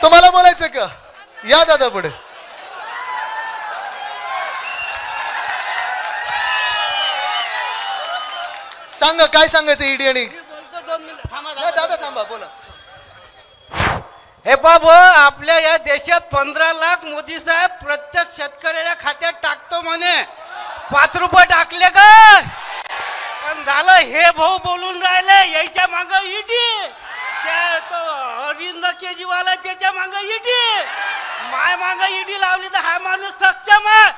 तुम्हाला बोलायचं का? या दादा पुढे. सांगा काय सांगायचं ईडी आणि दादा थांबा बोला. हे बाबू आपल्या या देशात 15 लाख मोदी साहेब प्रत्येक शेतकऱ्याच्या खात्यात टाकतो म्हणे. 5 रुपये टाकले का? पण झालं हे भाऊ बोलून राहिले याच्या माग ईडी. त्या तो अरविंद केजरीवाल आहे त्याच्या माग ईडी. माय माग ईडी लावली तर हा माणूस सक्षम आहे.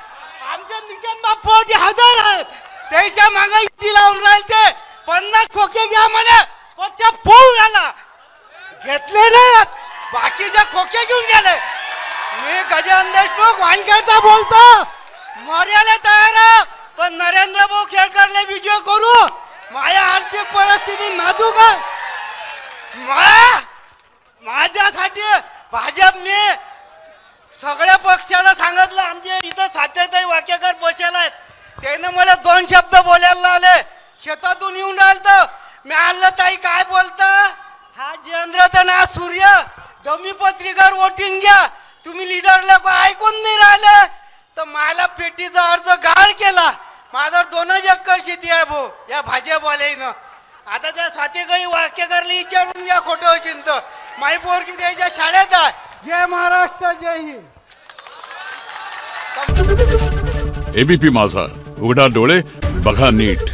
आमच्या निकन बापोटी 1000 आहेत त्याच्या माग ईडी लावून राहिले. ते 50 खोके घ्या म्हणे पण त्या पोहून आला घेतले नाही. बाकीचे खोके घेऊन गेले. मी गजानन देशमुख वानखेडचा बोलतो. मर्याला तयार आहे पण नरेंद्र भाऊ खेडकरले विजय करू. माझ्या आर्थिक परिस्थिती नाजूक आहे. माझ्यासाठी भाजप मी सगळ्या पक्षाला सांगितलं. आमच्या इथं साथीताई वाकेकर बसेल आहेत. त्यानं मला 2 शब्द बोलायला लावले. शेतातून येऊन राहिलं मी आलं ताई काय बोलता. हा जयेंद्र तर ना सूर्य डमी पत्रिकार वोटिंग घ्या. तुम्ही लीडरला ऐकून नाही राहिले तर मला पेटीचा अर्ज गाळ केला. माझा 2 एकर शेती आहे भाऊ या भाजपवाल्यानं. आता त्या स्वातीकाई वाक्यकारला विचारून घ्या खोटं चिंत. माई पोरगी त्याच्या शाळेत आहे. जय महाराष्ट्र जय हिंद. एबीपी माझा, उघडा डोळे बघा नीट.